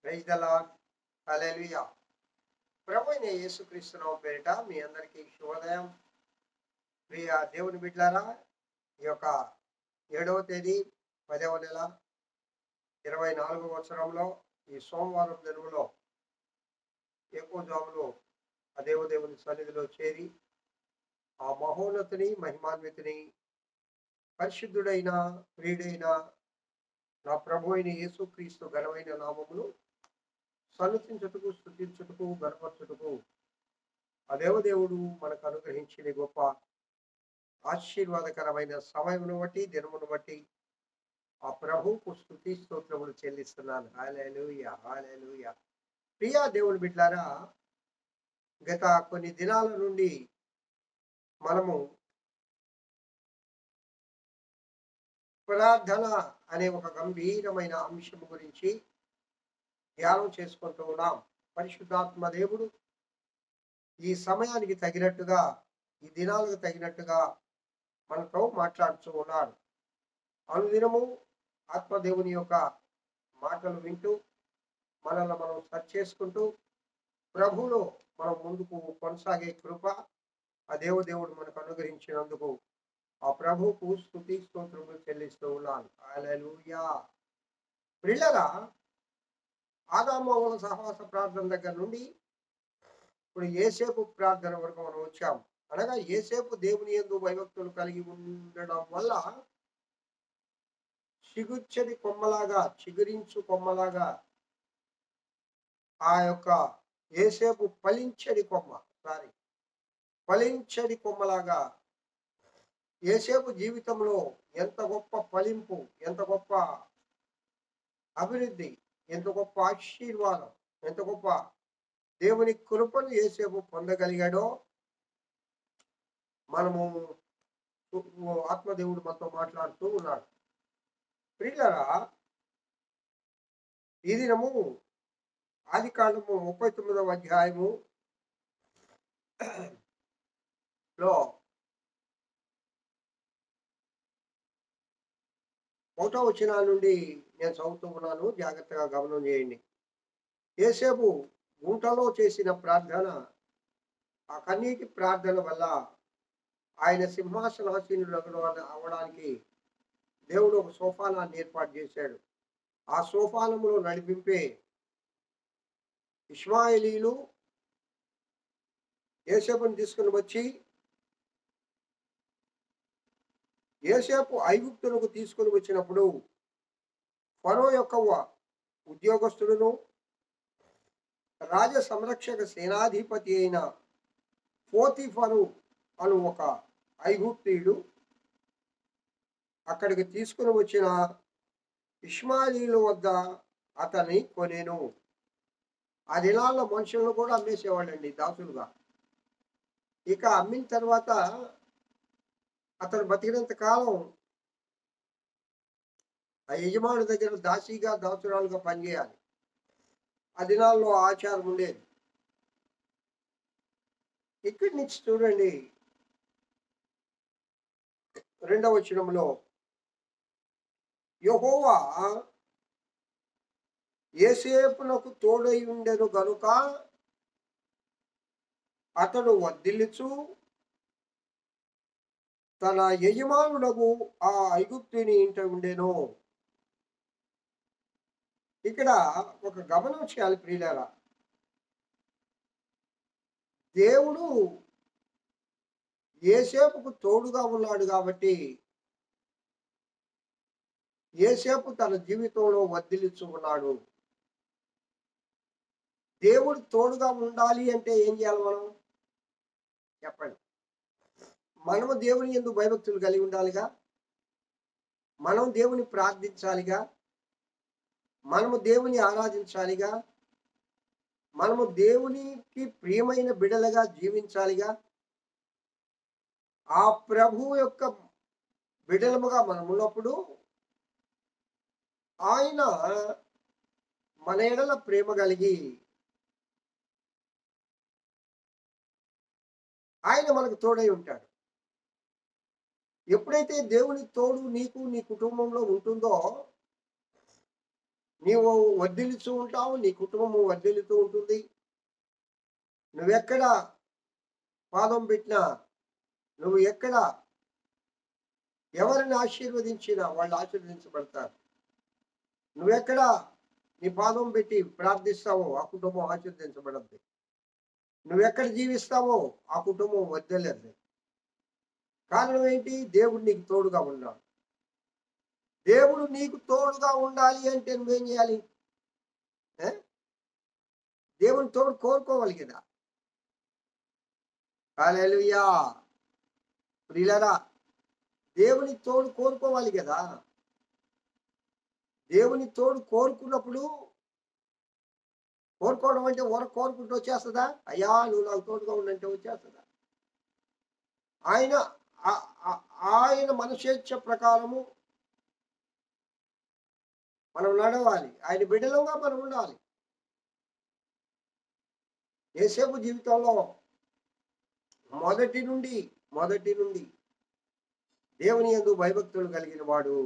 Praise the lord. హల్లెలూయా. ప్రభువైన యేసుక్రీస్తు నామమున పేరిట మీ అందరికీ శుభోదయం. ప్రియ దేవుని బిడ్డలారా, ఈ యొక్క 7వ తేదీ 10వ నెల 24వ సంవత్సరంలో ఈ సోమవారం దినములో ఏకోజాములో ఆ దేవుని సన్నిధిలో చేరి ఆ మహోన్నతుని మహిమాన్వితుని పరిశుద్ధుడైన ప్రియుడైన నా ప్రభు అయిన యేసుక్రీస్తు ఘనమైన నామమును సన్నుతించుటకు, స్తుతించుటకు, గణపరచుటకు ఆ దేవుడు మనకు అనుగ్రహించిన గొప్ప ఆశీర్వాదకరమైన సమయమును బట్టి, దినమును బట్టి ఆ ప్రభువుకు స్తుతి స్తోత్రములు చెల్లిస్తున్నాను. హల్లెలూయా, హల్లెలూయా. ప్రియా దేవుని బిడ్డలారా, గత కొన్ని దినాల నుండి మనము ప్రార్థన అనే ఒక గంభీరమైన అంశం గురించి ధ్యానం చేసుకుంటూ ఉన్నాం. పరిశుద్ధాత్మ దేవుడు ఈ సమయానికి తగినట్టుగా, ఈ దినాలకు తగినట్టుగా మనతో మాట్లాడుతూ ఉన్నాడు. అనుదినము ఆత్మదేవుని యొక్క మాటలు వింటూ మనల్ని మనం సరి చేసుకుంటూ ప్రభువులో మనం ముందుకు కొనసాగే కృప ఆ దేవుడు మనకు అనుగ్రహించినందుకు ఆ ప్రభువుకు స్తుతి స్తోత్రములు చెల్లిస్తూ ఉన్నాను. హల్లెలూయా. ప్రియులారా, ఆదాము హవ్వల సహవాస ప్రార్థన దగ్గర నుండి ఇప్పుడు యేసేపు ప్రార్థన వరకు మనం వచ్చాం. అనగా యేసేపు దేవుని యందు భయభక్తులు కలిగి ఉండడం వల్ల చిగురించు కొమ్మలాగా ఆ యొక్క యేసేపు ఫలించడి కొమ్మలాగా యేసేపు జీవితంలో ఎంత గొప్ప ఫలింపు, ఎంత గొప్ప అభివృద్ధి, ఎంత గొప్ప ఆశీర్వాదం, ఎంత గొప్ప దేవుని కృపను యేసేపు పొందగలిగాడో మనము ఆత్మదేవుడు మనతో మాట్లాడుతూ ఉన్నాడు. ప్రియులారా, ఈ దినము ఆదికాండము 39వ అధ్యాయము లో 1వ వచనం నుండి నేను చదువుతూ ఉన్నాను. జాగ్రత్తగా గమనం చేయండి. యేసేపు గుంటలో చేసిన ప్రార్థన, ఆ కన్నీటి ప్రార్థన వల్ల ఆయన సింహాసనాసీనుడు అవ్వడానికి దేవుడు ఒక సోపానాన్ని ఏర్పాటు చేశాడు. ఆ సోపానములో నడిపింపే ఇష్మాయేలీలు యేసేపుని తీసుకుని వచ్చి యేసేపు ఐగుప్తులకు తీసుకుని వచ్చినప్పుడు ఫరో యొక్క ఉద్యోగస్తుడును రాజ సంరక్షక సేనాధిపతి అయిన పోతీఫరు అను ఒక ఐగుప్తీయుడు అక్కడికి తీసుకుని వచ్చిన ఇష్మాయేలీల వద్ద అతన్ని కొనేను. ఆ దినాల్లో మనుషులను కూడా అమ్మేసేవాళ్ళండి దాసులుగా. ఇక అమ్మిన తర్వాత అతను బతికినంత కాలం ఆ యజమాని దగ్గర దాసురాలుగా పనిచేయాలి. ఆ దినాల్లో ఆచారం ఉండేది. ఇక్కడి నుంచి చూడండి, 2వ వచనంలో యెహోవా యేసేపునకు తోడై ఉండెను గనుక అతడు వర్ధిల్లుచు తన యజమానుడగు ఆ ఐగుప్తుని ఇంట ఉండెను. ఇక్కడ ఒక గమనం చేయాలి ప్రియులారా. దేవుడు యేసేపుకు తోడుగా ఉన్నాడు కాబట్టి యేసేపు తన జీవితంలో వర్ధిల్లుచు ఉన్నాడు. దేవుడు తోడుగా ఉండాలి అంటే ఏం చేయాలి మనం? చెప్పండి. మనము దేవుని యందు భయభక్తులు కలిగి ఉండాలిగా, మనం దేవుని ప్రార్థించాలిగా, మనము దేవుని ఆరాధించాలిగా, మనము దేవునికి ప్రియమైన బిడ్డలుగా జీవించాలిగా. ఆ ప్రభువు యొక్క బిడ్డలముగా మనం ఉన్నప్పుడు ఆయన మన ఎడల ప్రేమ కలిగి ఆయన మనకు తోడై ఉంటాడు. ఎప్పుడైతే దేవుని తోడు నీకు నీ కుటుంబంలో ఉంటుందో నీవు వర్ధిల్లుతూ ఉంటావు, నీ కుటుంబము వర్ధిల్లుతూ ఉంటుంది. నువ్వెక్కడ పాదం పెట్టినా, నువ్వు ఎక్కడ ఎవరిని ఆశీర్వదించినా వాళ్ళు ఆశీర్వదించబడతారు. నువ్వెక్కడ నీ పాదం పెట్టి ప్రార్థిస్తావో ఆ కుటుంబం ఆశీర్వదించబడద్ది. నువ్వెక్కడ జీవిస్తావో ఆ కుటుంబం వర్ధిల్లదు. కారణం ఏంటి? దేవుడు నీకు తోడుగా ఉన్నాడు. దేవుడు నీకు తోడుగా ఉండాలి అంటే నువ్వేం చేయాలి? దేవుని తోడు కోరుకోవాలి కదా. హల్లెలూయా. ప్రియులారా, దేవుని తోడు కోరుకోవాలి కదా. దేవుని తోడు కోరుకున్నప్పుడు, కోరుకోవడం అంటే కోరుకుంటూ వచ్చేస్తుందా? అయ్యా నువ్వు నాకు తోడుగా ఉండంటే వచ్చేస్తుందా? ఆయన ఆయన మనస్సేచ్ఛ ప్రకారము మనం నడవాలి. ఆయన బిడ్డలుగా మనం ఉండాలి. యేసేపు జీవితంలో మొదటి నుండి దేవుని యందు భయభక్తులు కలిగిన వాడు.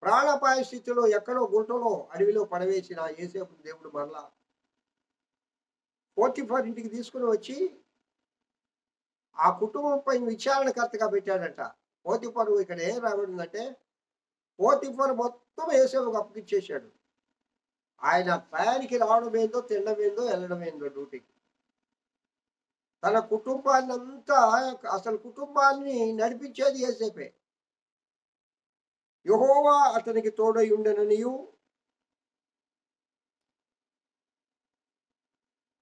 ప్రాణాపాయ స్థితిలో ఎక్కడో గుంటలో అడవిలో పడవేసిన యేసేపు దేవుడు మరలా పోతిఫర్ ఇంటికి తీసుకుని వచ్చి ఆ కుటుంబం పైన విచారణకర్తగా పెట్టాడట. పోతిఫర్ ఇక్కడ ఏం రాబడిందంటే, పోతిఫర్ మొత్తం యేసేపుకు అప్పగిచ్చేశాడు. ఆయన పయానికి రావడం ఏందో, తినడం ఏందో, వెళ్ళడం ఏందో డ్యూటీకి. తన కుటుంబాన్నంతా, అసలు కుటుంబాన్ని నడిపించేది యేసేపే. యెహోవా అతనికి తోడై ఉండెననియు,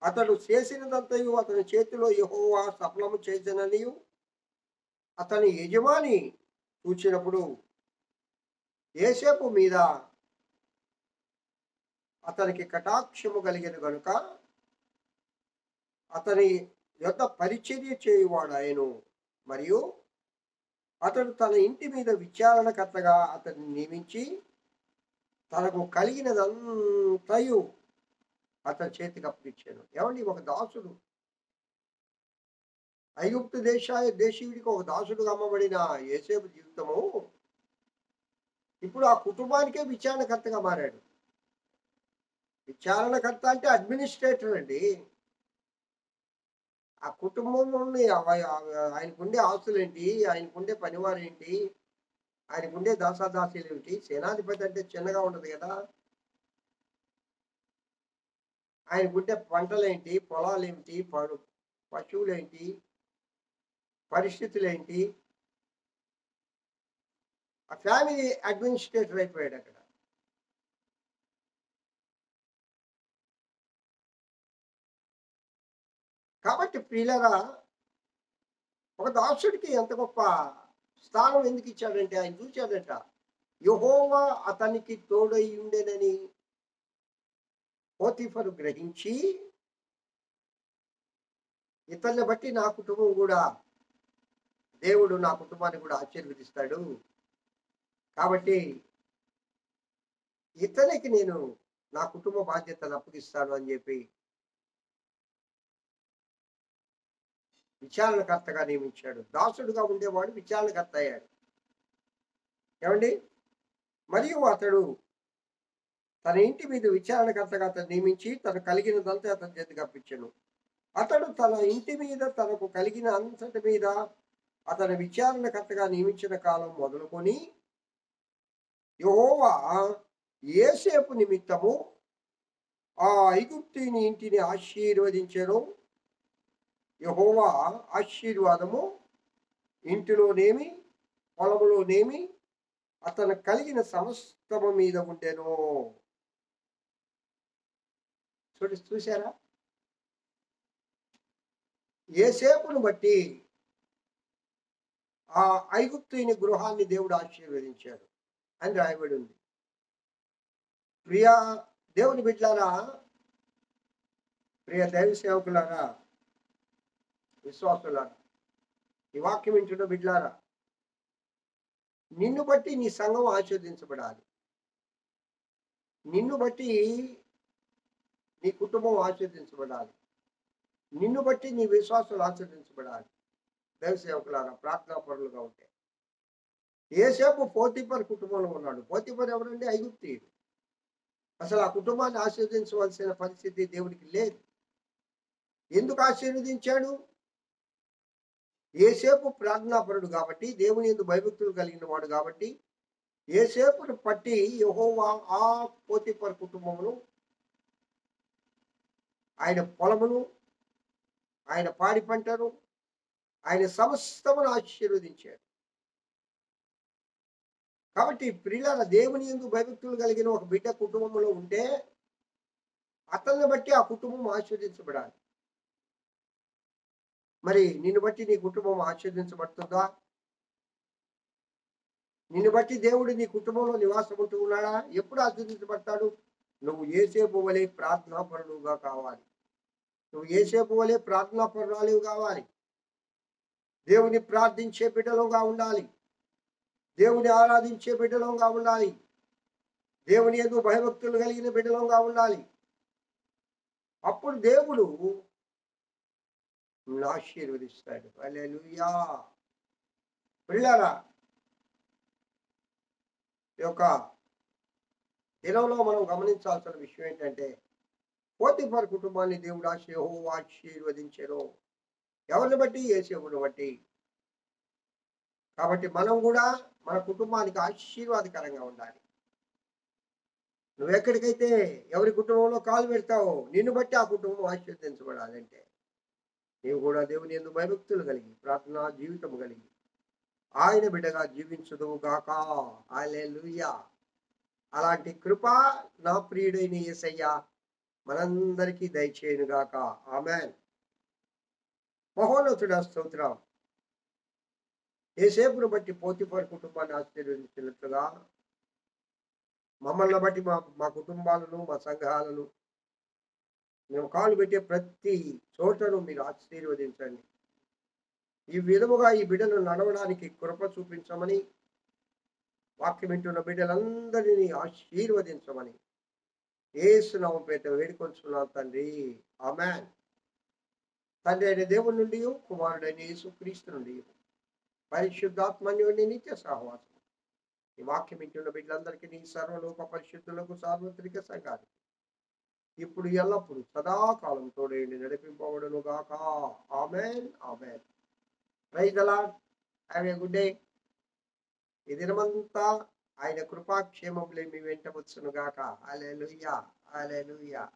అతడు చేసినదంతయు అతని చేతిలో యెహోవా సఫలము చేసెననియు అతని యజమాని చూచినప్పుడు యేసేపు మీద అతనికి కటాక్షము కలిగిన గనుక అతని యొద్ద పరిచర్య చేయువాడాయను. మరియు అతడు తన ఇంటి మీద విచారణకర్తగా అతన్ని నియమించి తనకు కలిగినదంతయు అతని చేతికి అప్పగించాను. ఏమండి, ఒక దాసుడు, ఐగుప్తు దేశీయుడికి ఒక దాసుడుగా అమ్మబడిన యేసేపు జీవితము ఇప్పుడు ఆ కుటుంబానికే విచారణకర్తగా మారాడు. విచారణకర్త అంటే అడ్మినిస్ట్రేటర్ అండి. ఆ కుటుంబం నుండి ఆయనకుండే ఆస్తులేంటి, ఆయనకుండే పనివారేంటి, ఆయనకుండే దాసాదాసీలు ఏమిటి. సేనాధిపతి అంటే చిన్నగా ఉండదు కదా. ఆయనకుండే పంటలేంటి, పొలాలేంటి, పశువులేంటి, పరిస్థితులేంటి. ఆ ఫ్యామిలీ అడ్మినిస్ట్రేటర్ అయిపోయాడు అక్కడ. కాబట్టి ప్రియులారా, ఒక దాసుడికి ఎంత గొప్ప స్థానం ఎందుకు ఇచ్చాడంటే, ఆయన చూశాడట, యెహోవా అతనికి తోడై ఉండెనని పోతీఫరు గ్రహించి, ఇతన్ని బట్టి నా కుటుంబం కూడా, దేవుడు నా కుటుంబాన్ని కూడా ఆశీర్వదిస్తాడు. కాబట్టి ఇతనికి నేను నా కుటుంబ బాధ్యతను అప్పగిస్తాను అని చెప్పి విచారణకర్తగా నియమించాడు. దాసుడుగా ఉండేవాడు విచారణకర్త అయ్యాడు. ఏమండి, మరియు అతడు తన ఇంటి మీద విచారణకర్తగా అతను నియమించి తను కలిగినదంతా అతని చేతికి అప్పించాను. అతడు తన ఇంటి మీద తనకు కలిగిన అంతటి మీద అతని విచారణకర్తగా నియమించిన కాలం మొదలుకొని యెహోవా యేసేపు నిమిత్తము ఆ ఐగుప్తీయుని ఇంటిని ఆశీర్వదించెను. యెహోవా ఆశీర్వాదము ఇంటిలోనేమి పొలములోనేమి అతను కలిగిన సమస్తము మీద ఉండెను. చూసారా, యేసేపును బట్టి ఆ ఐగుప్తుని గృహాన్ని దేవుడు ఆశీర్వదించాడు అని రాయబడి ఉంది. ప్రియా దేవుని బిడ్డలారా, ప్రియ దైవ సేవకులారా, విశ్వాసులారా, ఈ వాక్యం వింటున్న బిడ్డలారా, నిన్ను బట్టి నీ సంఘం ఆశీర్వదించబడాలి. నిన్ను బట్టి నీ కుటుంబం ఆశీర్వదించబడాలి. నిన్ను బట్టి నీ విశ్వాసాలు ఆశీర్వదించబడాలి. దైవ సేవకులారా, ప్రార్థనా పరులుగా ఉంటే యోసేపు పోతీఫర్ కుటుంబంలో ఉన్నాడు. పోతీఫర్ ఎవరండి? ఐగుప్తీయుడు. అసలు ఆ కుటుంబాన్ని ఆశీర్వదించవలసిన పరిస్థితి దేవుడికి లేదు. ఎందుకు ఆశీర్వదించాడు? యోసేపు ప్రార్థనాపరుడు కాబట్టి, దేవుని యందు భయభక్తులు కలిగిన వాడు కాబట్టి, యోసేపును పట్టి యెహోవా ఆ పోతీఫర్ కుటుంబమును, ఆయన పొలమును, ఆయన పాడి పంటను, ఆయన సమస్తమును ఆశీర్వదించాడు. కాబట్టి ప్రియులారా, దేవుని యందు భయభక్తులు కలిగిన ఒక బిడ్డ కుటుంబంలో ఉంటే అతన్ని బట్టి ఆ కుటుంబం ఆశీర్వదించబడాలి. మరి నిన్ను బట్టి నీ కుటుంబం ఆశీర్వదించబడుతుందా? నిన్ను బట్టి దేవుడు నీ కుటుంబంలో నివాసం ఉంటూ ఉన్నాడా? ఎప్పుడు ఆశీర్వదించబడతాడు? నువ్వు యోసేపు వలె ప్రార్థనాపరుడుగా కావాలి. నువ్వు యోసేపు వలె ప్రార్థనాపరురాలివి కావాలి. దేవుని ప్రార్థించే బిడ్డలుగా ఉండాలి. దేవుని ఆరాధించే బిడ్డలుగా ఉండాలి. దేవుని యందు భయభక్తులు కలిగిన బిడ్డలుగా ఉండాలి. అప్పుడు దేవుడు నిన్ను ఆశీర్వదిస్తాడు. హల్లెలూయా. ప్రియులారా, ఈ యొక్క దినంలో మనం గమనించాల్సిన విషయం ఏంటంటే, పోతీఫర్ కుటుంబాన్ని దేవుడు యెహోవా ఆశీర్వదించెను. ఎవరిని బట్టి? యోసేపును బట్టి. కాబట్టి మనం కూడా మన కుటుంబానికి ఆశీర్వాదకరంగా ఉండాలి. నువ్వెక్కడికైతే ఎవరి కుటుంబంలో కాలు పెడతావో నిన్ను బట్టి ఆ కుటుంబం ఆశీర్వదించబడాలంటే నీవు కూడా దేవుని యందు భయభక్తులు కలిగి, ప్రార్థనా జీవితం కలిగి, ఆయన బిడ్డగా జీవించుదువు గాక. హల్లెలూయా. అలాంటి కృప నా ప్రియుడైన యేసయ్య మనందరికీ దయచేయును గాక. ఆమేన్. మహోన్నతుడా స్తోత్రం. యోసేపును బట్టి పోతీఫర్ కుటుంబాన్ని ఆశీర్వదించినట్లుగా మమ్మల్ని బట్టి మా కుటుంబాలను, మా సంఘాలను, మేము కాలు పెట్టే ప్రతి చోటను మీరు ఆశీర్వదించండి. ఈ విధముగా ఈ బిడ్డలు నడవడానికి కృప చూపించమని, వాక్యం వింటున్న బిడ్డలందరినీ ఆశీర్వదించమని యేసు నామమున పేరిట వేడుకొంచున్నాను తండ్రి. ఆమేన్. తండ్రి అయిన దేవుని నుండి, కుమారుడైన యేసుక్రీస్తు నుండి, పరిశుద్ధాత్మన్యుని నిత్య సహవాసం ఈ వాక్యం వింటున్న బిడ్డలందరికీ, నీ సర్వలోక పరిశుద్ధులకు, సార్వత్రిక సంఘానికి ఇప్పుడు ఎల్లప్పుడు సదాకాలం తోడేండి నడిపింపబడును గాక. Amen. Amen. Praise the lord. Have a good day. ఈ దినమంతా ఆయన కృపాక్షేమములే మీ వెంట వచ్చును గాక. హల్లెలూయా. హల్లెలూయా.